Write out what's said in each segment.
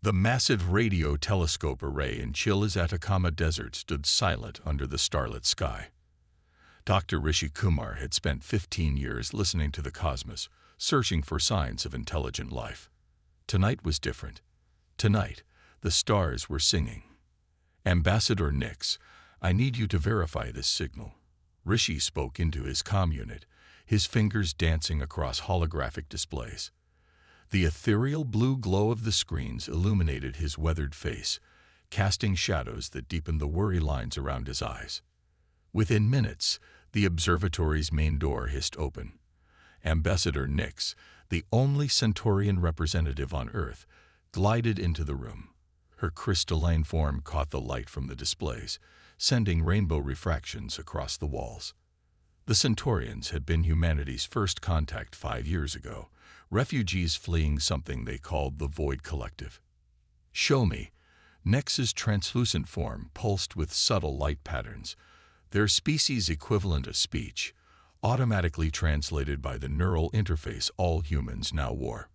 The massive radio telescope array in Chile's Atacama Desert stood silent under the starlit sky. Dr. Rishi Kumar had spent 15 years listening to the cosmos, searching for signs of intelligent life. Tonight was different. Tonight, the stars were singing. "Ambassador Nix, I need you to verify this signal." Rishi spoke into his comm unit, his fingers dancing across holographic displays. The ethereal blue glow of the screens illuminated his weathered face, casting shadows that deepened the worry lines around his eyes. Within minutes, the observatory's main door hissed open. Ambassador Nix, the only Centaurian representative on Earth, glided into the room. Her crystalline form caught the light from the displays, sending rainbow refractions across the walls. The Centaurians had been humanity's first contact 5 years ago, refugees fleeing something they called the Void Collective. "Show me." Nix's translucent form pulsed with subtle light patterns, their species equivalent of speech, automatically translated by the neural interface all humans now wore.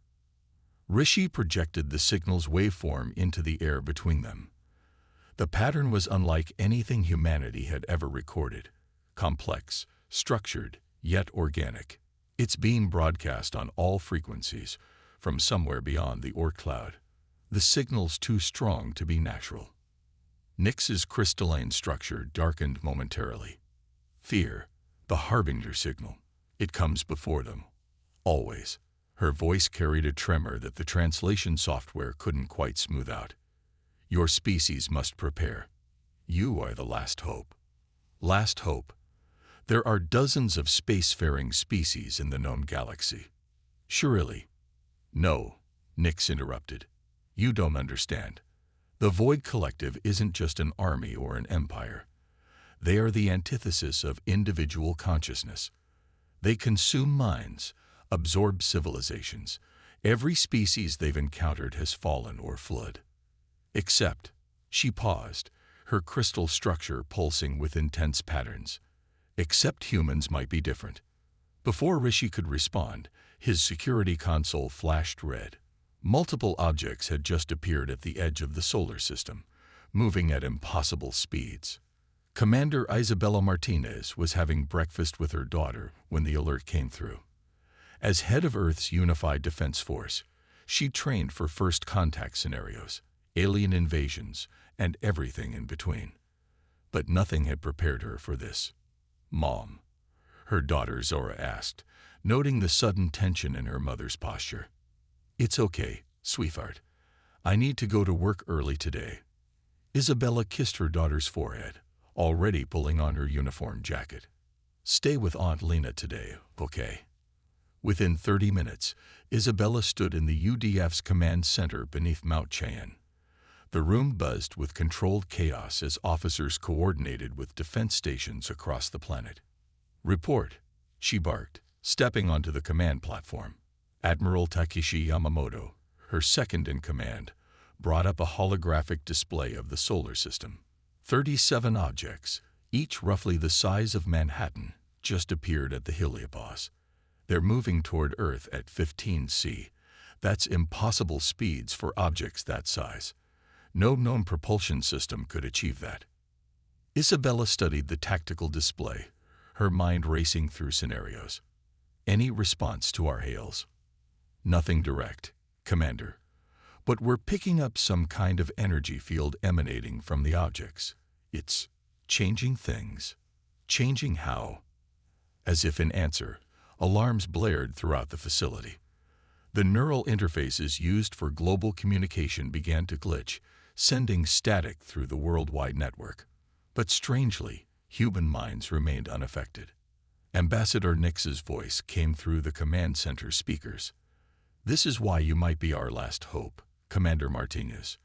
Rishi projected the signal's waveform into the air between them. The pattern was unlike anything humanity had ever recorded, complex, structured, yet organic. Its beam broadcast on all frequencies, from somewhere beyond the Oort cloud. The signal's too strong to be natural. Nix's crystalline structure darkened momentarily. Fear, the harbinger signal. It comes before them. Always. Her voice carried a tremor that the translation software couldn't quite smooth out. "Your species must prepare. You are the last hope." Last hope. There are dozens of spacefaring species in the known galaxy. Surely. No, Nix interrupted. You don't understand. The Void Collective isn't just an army or an empire. They are the antithesis of individual consciousness. They consume minds, absorb civilizations. Every species they've encountered has fallen or fled. Except, she paused, her crystal structure pulsing with intense patterns. Except humans might be different. Before Rishi could respond, his security console flashed red. Multiple objects had just appeared at the edge of the solar system, moving at impossible speeds. Commander Isabella Martinez was having breakfast with her daughter when the alert came through. As head of Earth's unified defense force, she trained for first contact scenarios, alien invasions, and everything in between. But nothing had prepared her for this. "Mom," her daughter Zora asked, noting the sudden tension in her mother's posture. "It's okay, sweetheart. I need to go to work early today." Isabella kissed her daughter's forehead, already pulling on her uniform jacket. "Stay with Aunt Lena today, okay?" Within 30 minutes, Isabella stood in the UDF's command center beneath Mount Cheyenne. The room buzzed with controlled chaos as officers coordinated with defense stations across the planet. "Report," she barked, stepping onto the command platform. Admiral Takeshi Yamamoto, her second in command, brought up a holographic display of the solar system. 37 objects, each roughly the size of Manhattan, just appeared at the heliopause. They're moving toward Earth at 15C. That's impossible speeds for objects that size. No known propulsion system could achieve that. Isabella studied the tactical display, her mind racing through scenarios. "Any response to our hails?" "Nothing direct, Commander. But we're picking up some kind of energy field emanating from the objects. It's changing things." "Changing how?" As if in answer, alarms blared throughout the facility. The neural interfaces used for global communication began to glitch, sending static through the worldwide network. But strangely, human minds remained unaffected. Ambassador Nix's voice came through the command center speakers. "This is why you might be our last hope, Commander Martinez.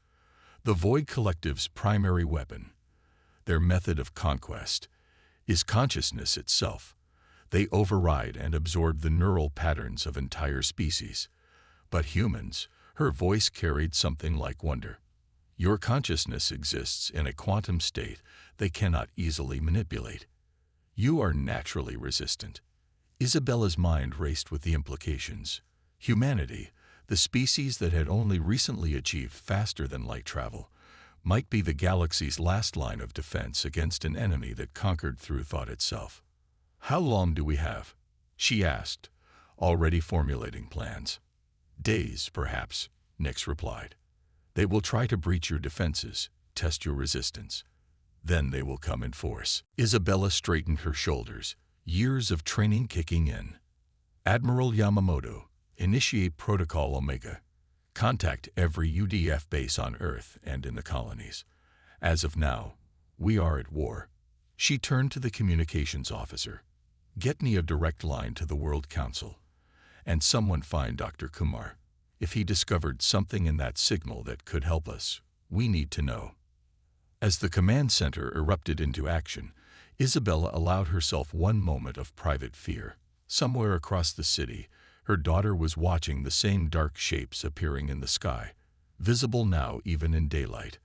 The Void Collective's primary weapon, their method of conquest, is consciousness itself. They override and absorb the neural patterns of entire species. But humans," her voice carried something like wonder. "Your consciousness exists in a quantum state they cannot easily manipulate. You are naturally resistant." Isabella's mind raced with the implications. Humanity, The species that had only recently achieved faster-than-light travel might be the galaxy's last line of defense against an enemy that conquered through thought itself. "How long do we have?" she asked, already formulating plans. "Days, perhaps," Nix replied. "They will try to breach your defenses, test your resistance. Then they will come in force." Isabella straightened her shoulders, years of training kicking in. "Admiral Yamamoto, initiate Protocol Omega. Contact every UDF base on Earth and in the colonies. As of now, we are at war." She turned to the communications officer. "Get me a direct line to the World Council. And someone find Dr. Kumar. If he discovered something in that signal that could help us, we need to know." As the command center erupted into action, Isabella allowed herself one moment of private fear. Somewhere across the city, her daughter was watching the same dark shapes appearing in the sky, visible now even in daylight.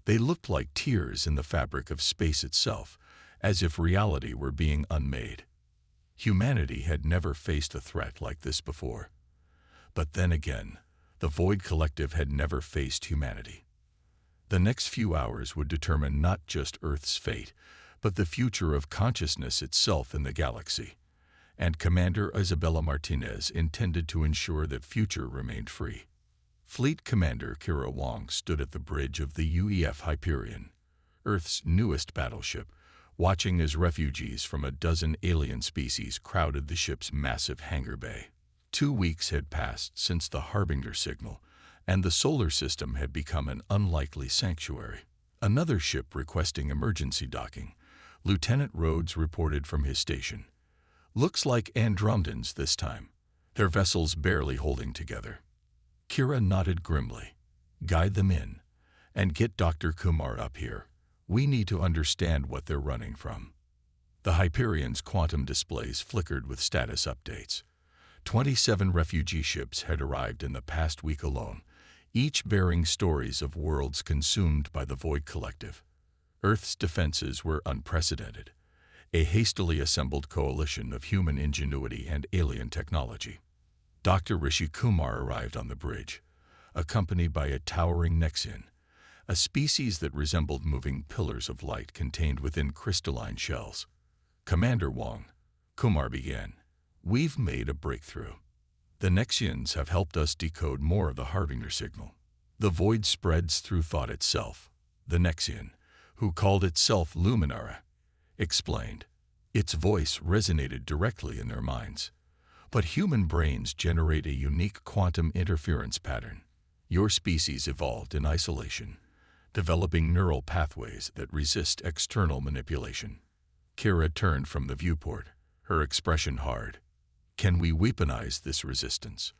They looked like tears in the fabric of space itself, as if reality were being unmade. Humanity had never faced a threat like this before. But then again, the Void Collective had never faced humanity. The next few hours would determine not just Earth's fate, but the future of consciousness itself in the galaxy. And Commander Isabella Martinez intended to ensure that future remained free. Fleet Commander Kira Wong stood at the bridge of the UEF Hyperion, Earth's newest battleship, watching as refugees from a dozen alien species crowded the ship's massive hangar bay. 2 weeks had passed since the Harbinger signal, and the solar system had become an unlikely sanctuary. Another ship requesting emergency docking. Lieutenant Rhodes reported from his station. "Looks like Andromedans this time, their vessels barely holding together." Kira nodded grimly. "Guide them in, and get Dr. Kumar up here. We need to understand what they're running from." The Hyperion's quantum displays flickered with status updates. 27 refugee ships had arrived in the past week alone, each bearing stories of worlds consumed by the Void Collective. Earth's defenses were unprecedented, a hastily assembled coalition of human ingenuity and alien technology. Dr. Rishi Kumar arrived on the bridge, accompanied by a towering Nexian, a species that resembled moving pillars of light contained within crystalline shells. "Commander Wong," Kumar began, "we've made a breakthrough. The Nexians have helped us decode more of the Harbinger signal. The void spreads through thought itself," the Nexian, who called itself Luminara, explained. Its voice resonated directly in their minds. "But human brains generate a unique quantum interference pattern. Your species evolved in isolation, developing neural pathways that resist external manipulation." Kira turned from the viewport, her expression hard. "Can we weaponize this resistance?"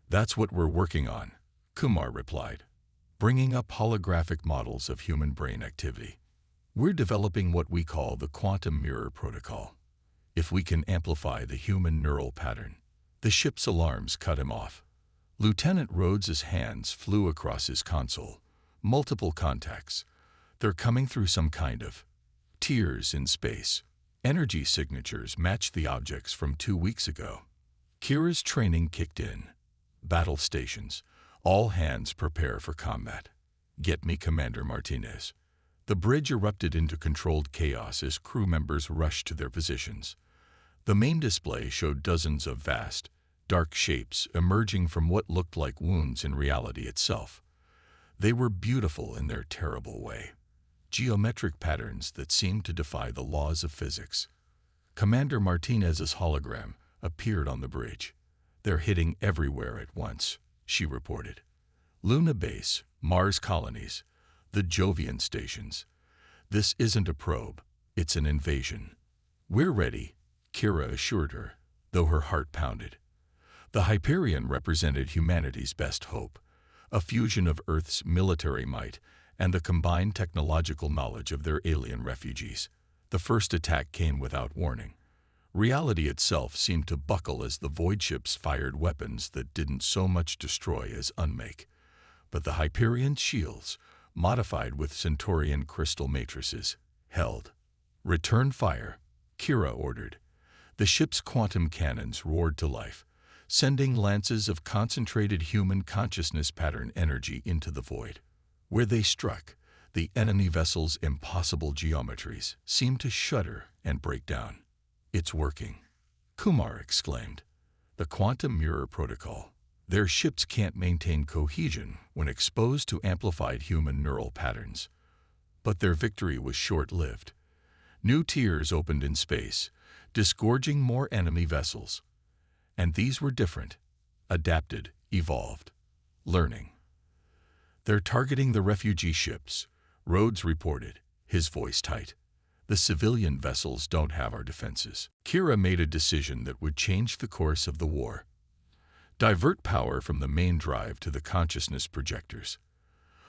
"That's what we're working on," Kumar replied, bringing up holographic models of human brain activity. "We're developing what we call the quantum mirror protocol. If we can amplify the human neural pattern." The ship's alarms cut him off. Lieutenant Rhodes's hands flew across his console. Multiple contacts. "They're coming through some kind of tears in space. Energy signatures match the objects from 2 weeks ago." Kira's training kicked in. Battle stations. All hands prepare for combat. "Get me Commander Martinez." The bridge erupted into controlled chaos as crew members rushed to their positions. The main display showed dozens of vast, dark shapes emerging from what looked like wounds in reality itself. They were beautiful in their terrible way. Geometric patterns that seemed to defy the laws of physics. Commander Martinez's hologram appeared on the bridge. "They're hitting everywhere at once," she reported. "Luna Base, Mars colonies, the Jovian stations. This isn't a probe, it's an invasion." "We're ready," Kira assured her, though her heart pounded. The Hyperion represented humanity's best hope, a fusion of Earth's military might and the combined technological knowledge of their alien refugees. The first attack came without warning. Reality itself seemed to buckle as the void ships fired weapons that didn't so much destroy as unmake. But the Hyperion's shields, modified with Centaurian crystal matrices, held. "Return fire," Kira ordered. The ship's quantum cannons roared to life, sending lances of concentrated human consciousness pattern energy into the void. Where they struck, the enemy vessel's impossible geometries seemed to shudder and break down. "It's working," Kumar exclaimed. "The quantum mirror protocol. Their ships can't maintain cohesion when exposed to amplified human neural patterns." But their victory was short-lived. New tiers opened in space, disgorging more enemy vessels. And these were different, adapted, evolved, learning. "They're targeting the refugee ships," Rhodes reported, his voice tight. "The civilian vessels don't have our defenses." Kira made a decision that would change the course of the war. Divert power from the main drive to the consciousness projectors.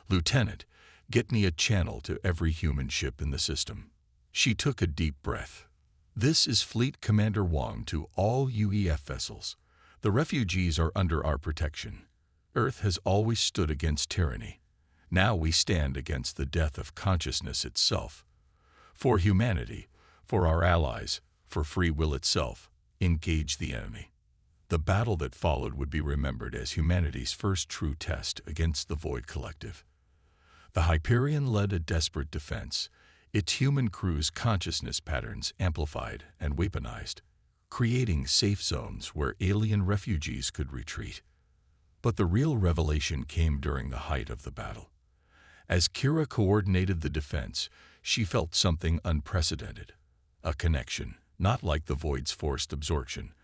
"Lieutenant, get me a channel to every human ship in the system." She took a deep breath. "This is Fleet Commander Wong to all UEF vessels. The refugees are under our protection. Earth has always stood against tyranny. Now we stand against the death of consciousness itself. For humanity, for our allies, for free will itself, engage the enemy." The battle that followed would be remembered as humanity's first true test against the Void Collective. The Hyperion led a desperate defense, its human crew's consciousness patterns amplified and weaponized, creating safe zones where alien refugees could retreat. But the real revelation came during the height of the battle. As Kira coordinated the defense, she felt something unprecedented. A connection, not like the Void's forced absorption,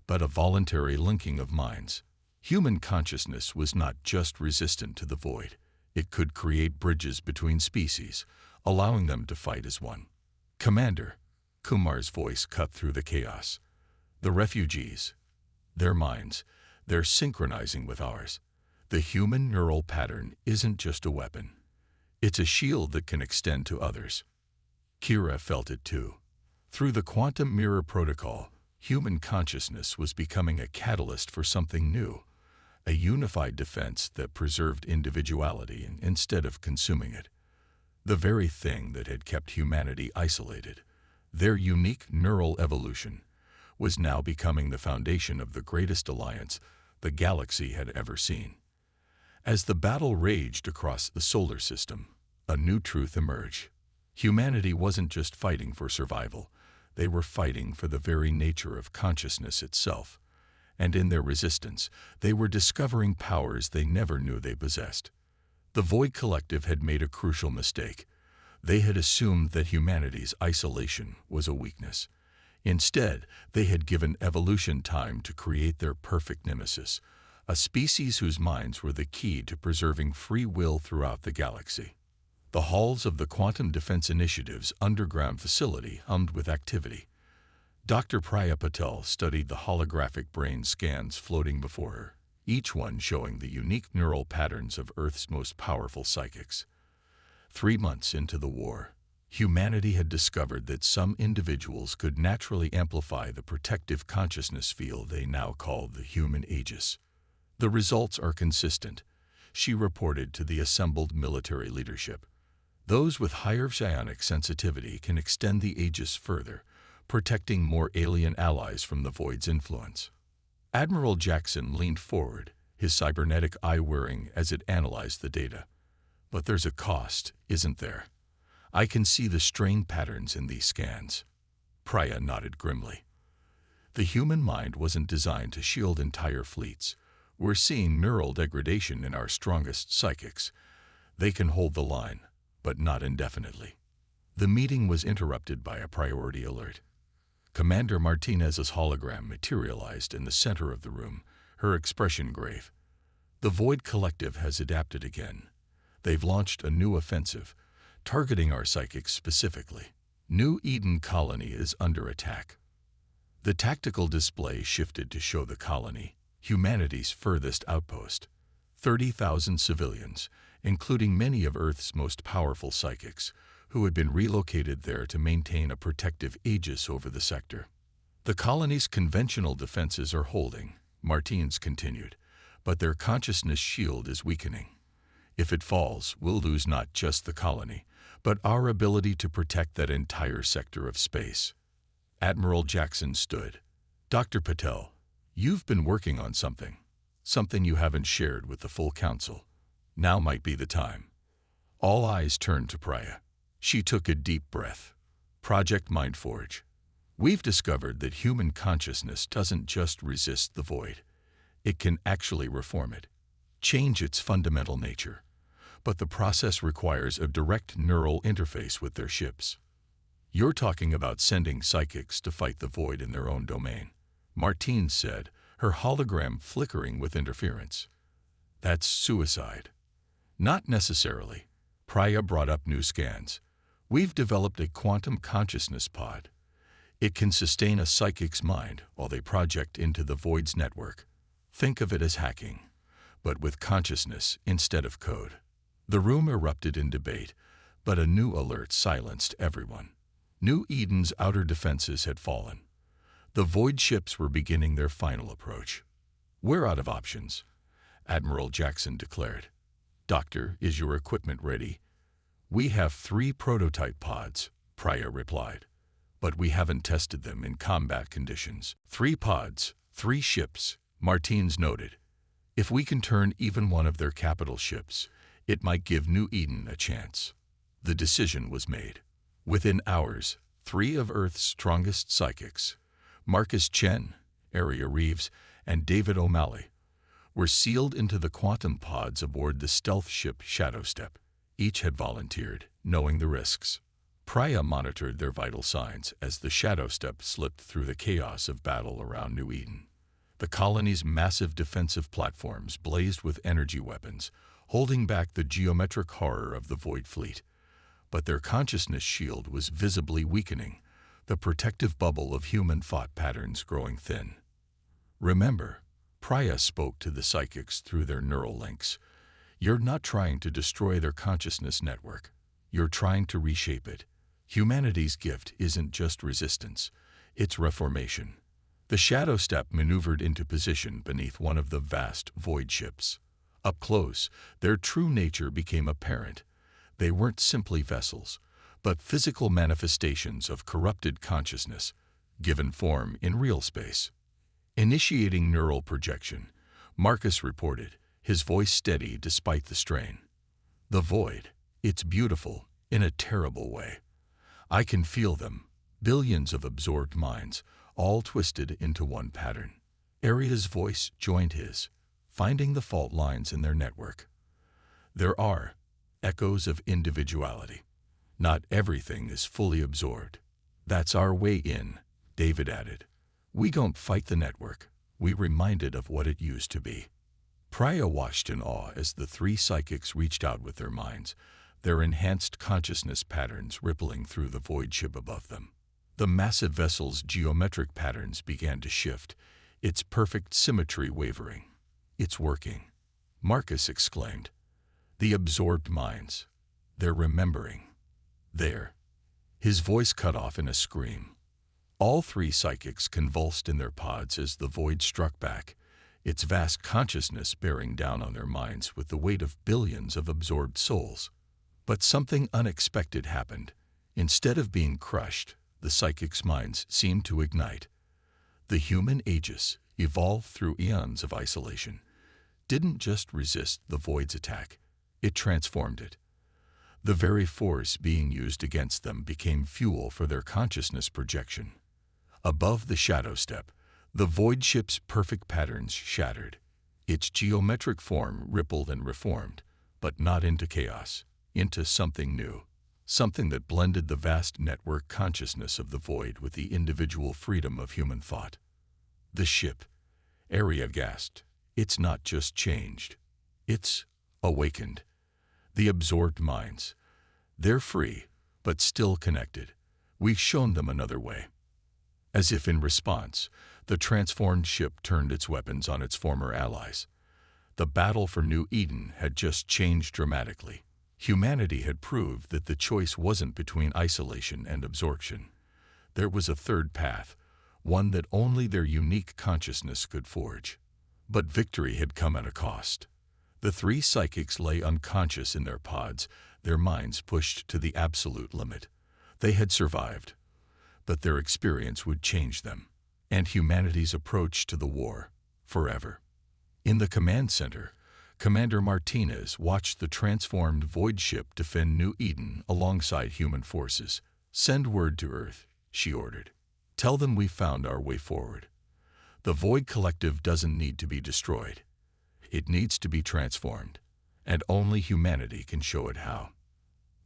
but a voluntary linking of minds. Human consciousness was not just resistant to the Void. It could create bridges between species, allowing them to fight as one. "Commander," Kumar's voice cut through the chaos. "The refugees, their minds, they're synchronizing with ours. The human neural pattern isn't just a weapon. It's a shield that can extend to others." Kira felt it too. Through the quantum mirror protocol, human consciousness was becoming a catalyst for something new, a unified defense that preserved individuality instead of consuming it. The very thing that had kept humanity isolated, their unique neural evolution, was now becoming the foundation of the greatest alliance the galaxy had ever seen. As the battle raged across the solar system, a new truth emerged. Humanity wasn't just fighting for survival, they were fighting for the very nature of consciousness itself. And in their resistance, they were discovering powers they never knew they possessed. The Void Collective had made a crucial mistake. They had assumed that humanity's isolation was a weakness. Instead, they had given evolution time to create their perfect nemesis, a species whose minds were the key to preserving free will throughout the galaxy. The halls of the Quantum Defense Initiative's underground facility hummed with activity. Dr. Priya Patel studied the holographic brain scans floating before her, each one showing the unique neural patterns of Earth's most powerful psychics. 3 months into the war, humanity had discovered that some individuals could naturally amplify the protective consciousness field they now called the human aegis. "The results are consistent," she reported to the assembled military leadership. "Those with higher psionic sensitivity can extend the aegis further, protecting more alien allies from the Void's influence." Admiral Jackson leaned forward, his cybernetic eye whirring as it analyzed the data. "But there's a cost, isn't there? I can see the strain patterns in these scans." Priya nodded grimly. "The human mind wasn't designed to shield entire fleets. We're seeing neural degradation in our strongest psychics. They can hold the line, but not indefinitely." The meeting was interrupted by a priority alert. Commander Martinez's hologram materialized in the center of the room, her expression grave. "The Void Collective has adapted again. They've launched a new offensive, targeting our psychics specifically. New Eden colony is under attack." The tactical display shifted to show the colony, humanity's furthest outpost. 30,000 civilians, including many of Earth's most powerful psychics, who had been relocated there to maintain a protective aegis over the sector. "The colony's conventional defenses are holding," Martins continued, "but their consciousness shield is weakening. If it falls, we'll lose not just the colony, but our ability to protect that entire sector of space." Admiral Jackson stood. "Dr. Patel, You've been working on something you haven't shared with the full council. Now might be the time. All eyes turned to Priya. She took a deep breath. Project Mindforge. We've discovered that human consciousness doesn't just resist the void. It can actually reform it, change its fundamental nature. But the process requires a direct neural interface with their ships. You're talking about sending psychics to fight the void in their own domain, Martine said, her hologram flickering with interference. That's suicide. Not necessarily. Priya brought up new scans. We've developed a quantum consciousness pod. It can sustain a psychic's mind while they project into the void's network. Think of it as hacking, but with consciousness instead of code. The room erupted in debate, but a new alert silenced everyone. New Eden's outer defenses had fallen. The void ships were beginning their final approach. We're out of options, Admiral Jackson declared. Doctor, is your equipment ready? We have 3 prototype pods, Priya replied, but we haven't tested them in combat conditions. 3 pods, 3 ships, Martines noted. If we can turn even one of their capital ships, it might give New Eden a chance. The decision was made. Within hours, 3 of Earth's strongest psychics, Marcus Chen, Aria Reeves, and David O'Malley, were sealed into the quantum pods aboard the stealth ship Shadowstep. Each had volunteered, knowing the risks. Priya monitored their vital signs as the Shadowstep slipped through the chaos of battle around New Eden. The colony's massive defensive platforms blazed with energy weapons, holding back the geometric horror of the Void Fleet. But their consciousness shield was visibly weakening, the protective bubble of human thought patterns growing thin. Remember, Priya spoke to the psychics through their neural links. You're not trying to destroy their consciousness network. You're trying to reshape it. Humanity's gift isn't just resistance, it's reformation. The Shadowstep maneuvered into position beneath one of the vast void ships. Up close, their true nature became apparent. They weren't simply vessels, but physical manifestations of corrupted consciousness, given form in real space. Initiating neural projection, Marcus reported, his voice steady despite the strain. The void, it's beautiful in a terrible way. I can feel them, billions of absorbed minds, all twisted into one pattern. Aria's voice joined his, finding the fault lines in their network. There are echoes of individuality. Not everything is fully absorbed. That's our way in, David added. We don't fight the network. We remind it of what it used to be. Priya watched in awe as the 3 psychics reached out with their minds, their enhanced consciousness patterns rippling through the void ship above them. The massive vessel's geometric patterns began to shift, its perfect symmetry wavering. It's working, Marcus exclaimed. The absorbed minds. They're remembering. There. His voice cut off in a scream. All 3 psychics convulsed in their pods as the void struck back, its vast consciousness bearing down on their minds with the weight of billions of absorbed souls. But something unexpected happened. Instead of being crushed, the psychics' minds seemed to ignite. The human Aegis, evolved through eons of isolation, didn't just resist the void's attack, it transformed it. The very force being used against them became fuel for their consciousness projection. Above the Shadowstep, the void ship's perfect patterns shattered. Its geometric form rippled and reformed, but not into chaos, into something new, something that blended the vast network consciousness of the void with the individual freedom of human thought. The ship, Aria gasped, it's not just changed, it's awakened. The absorbed minds, they're free, but still connected. We've shown them another way. As if in response, the transformed ship turned its weapons on its former allies. The battle for New Eden had just changed dramatically. Humanity had proved that the choice wasn't between isolation and absorption. There was a third path, one that only their unique consciousness could forge. But victory had come at a cost. The 3 psychics lay unconscious in their pods, their minds pushed to the absolute limit. They had survived, but their experience would change them. and humanity's approach to the war, forever. In the command center, Commander Martinez watched the transformed Void ship defend New Eden alongside human forces. "Send word to Earth," she ordered. "Tell them we found our way forward. The Void Collective doesn't need to be destroyed. It needs to be transformed, and only humanity can show it how."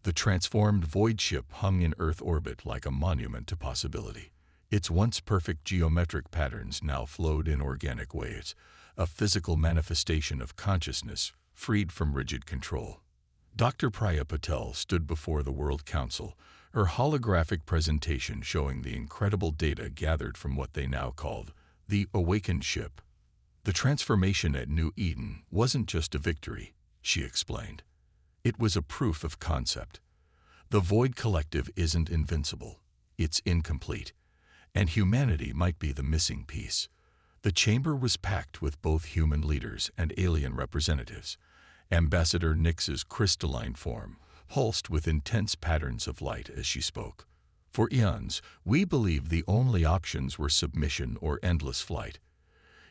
The transformed Void ship hung in Earth orbit like a monument to possibility. Its once perfect geometric patterns now flowed in organic waves, a physical manifestation of consciousness freed from rigid control. Dr. Priya Patel stood before the World Council, her holographic presentation showing the incredible data gathered from what they now called the awakened ship. "The transformation at New Eden wasn't just a victory," she explained. "It was a proof of concept. The Void Collective isn't invincible. It's incomplete. And humanity might be the missing piece." The chamber was packed with both human leaders and alien representatives. Ambassador Nix's crystalline form pulsed with intense patterns of light as she spoke. "For eons, we believed the only options were submission or endless flight.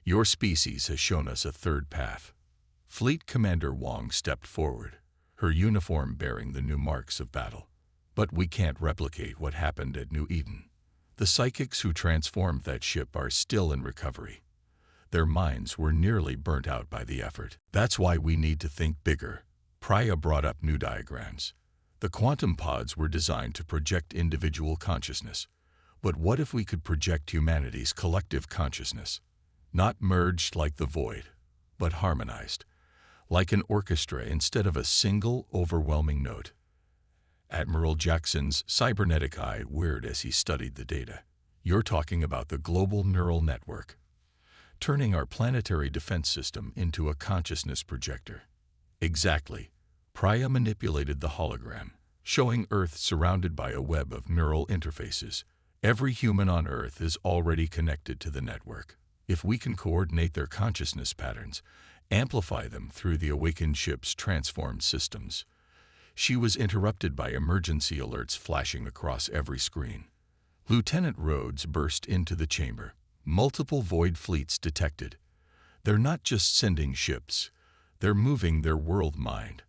Your species has shown us a third path." Fleet Commander Wong stepped forward, her uniform bearing the new marks of battle. "But we can't replicate what happened at New Eden. The psychics who transformed that ship are still in recovery. Their minds were nearly burnt out by the effort. That's why we need to think bigger." Priya brought up new diagrams. The quantum pods were designed to project individual consciousness. But what if we could project humanity's collective consciousness? Not merged like the Void, but harmonized, like an orchestra instead of a single, overwhelming note. Admiral Jackson's cybernetic eye whirred as he studied the data. "You're talking about the global neural network, turning our planetary defense system into a consciousness projector." "Exactly." Priya manipulated the hologram, showing Earth surrounded by a web of neural interfaces. "Every human on Earth is already connected to the network. If we can coordinate their consciousness patterns, amplify them through the awakened ship's transformed systems." She was interrupted by emergency alerts flashing across every screen. Lieutenant Rhodes burst into the chamber. "Multiple Void fleets detected. They're not just sending ships, they're moving their world mind."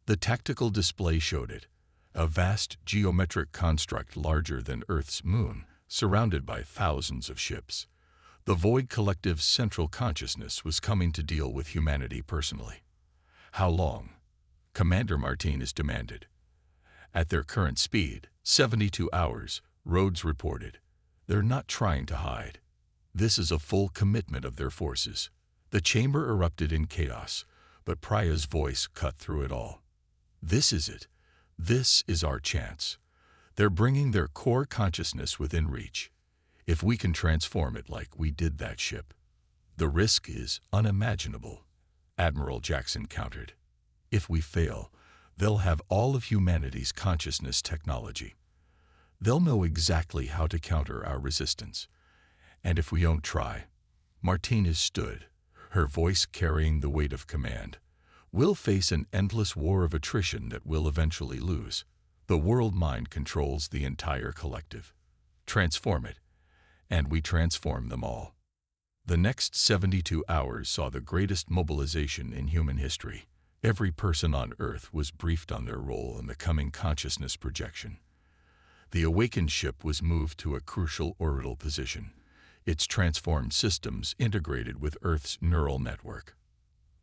The tactical display showed it, a vast geometric construct larger than Earth's moon, surrounded by thousands of ships. The Void Collective's central consciousness was coming to deal with humanity personally. "How long?" Commander Martinez demanded. "At their current speed, 72 hours, Rhodes reported. "They're not trying to hide. This is a full commitment of their forces." The chamber erupted in chaos, but Priya's voice cut through it all. "This is it. This is our chance. They're bringing their core consciousness within reach. If we can transform it like we did that ship." "The risk is unimaginable," Admiral Jackson countered. "If we fail, they'll have all of humanity's consciousness technology. They'll know exactly how to counter our resistance. And if we don't try," Martinez stood, her voice carrying the weight of command, "we'll face an endless war of attrition that we'll eventually lose. The world mind controls the entire collective. Transform it, and we transform them all." The next 72 hours saw the greatest mobilization in human history. Every person on Earth was briefed on their role in the coming consciousness projection. The awakened ship was moved to a crucial orbital position, its transformed systems integrated with Earth's neural network.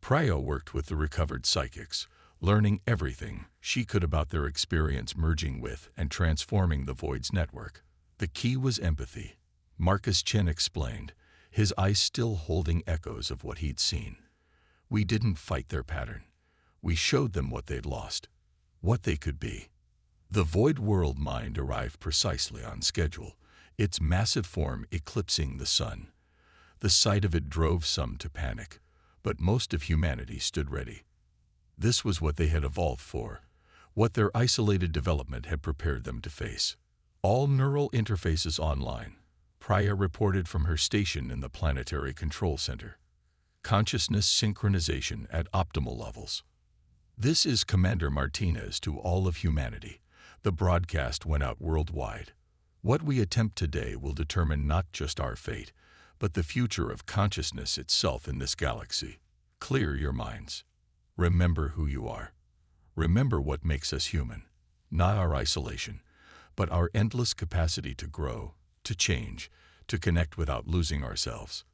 Priya worked with the recovered psychics, learning everything she could about their experience merging with and transforming the Void's network. The key was empathy, Marcus Chen explained, his eyes still holding echoes of what he'd seen. "We didn't fight their pattern. We showed them what they'd lost, what they could be." The Void world mind arrived precisely on schedule, its massive form eclipsing the sun. The sight of it drove some to panic, but most of humanity stood ready. This was what they had evolved for, what their isolated development had prepared them to face. "All neural interfaces online," Priya reported from her station in the Planetary Control Center. "Consciousness synchronization at optimal levels." "This is Commander Martinez to all of humanity." The broadcast went out worldwide. What we attempt today will determine not just our fate, but the future of consciousness itself in this galaxy. Clear your minds. Remember who you are. Remember what makes us human, not our isolation, but our endless capacity to grow, to change, to connect without losing ourselves.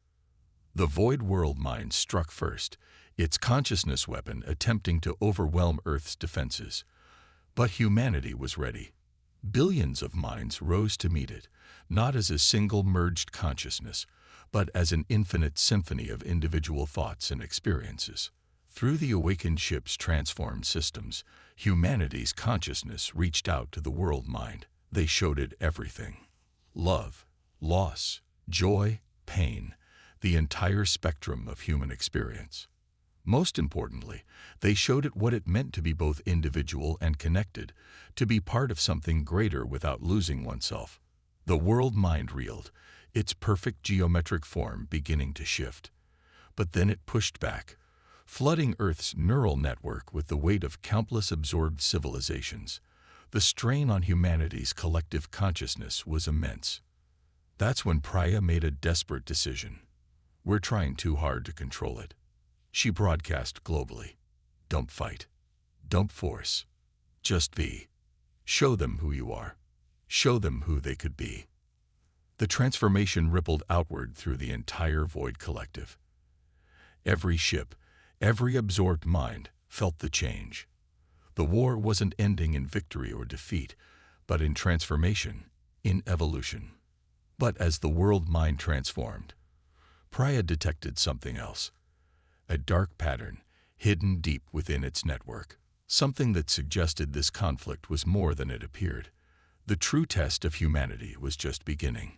The void world mind struck first, its consciousness weapon attempting to overwhelm Earth's defenses. But humanity was ready. Billions of minds rose to meet it, not as a single merged consciousness, but as an infinite symphony of individual thoughts and experiences. Through the awakened ship's transformed systems, humanity's consciousness reached out to the world mind. They showed it everything. Love, loss, joy, pain, the entire spectrum of human experience. Most importantly, they showed it what it meant to be both individual and connected, to be part of something greater without losing oneself. The world mind reeled, its perfect geometric form beginning to shift. But then it pushed back, flooding Earth's neural network with the weight of countless absorbed civilizations. The strain on humanity's collective consciousness was immense. That's when Priya made a desperate decision. We're trying too hard to control it. She broadcast globally. Don't fight. Don't force. Just be. Show them who you are. Show them who they could be. The transformation rippled outward through the entire Void Collective. Every ship, every absorbed mind felt the change. The war wasn't ending in victory or defeat, but in transformation, in evolution. But as the world mind transformed, Priya detected something else. A dark pattern, hidden deep within its network. Something that suggested this conflict was more than it appeared. The true test of humanity was just beginning.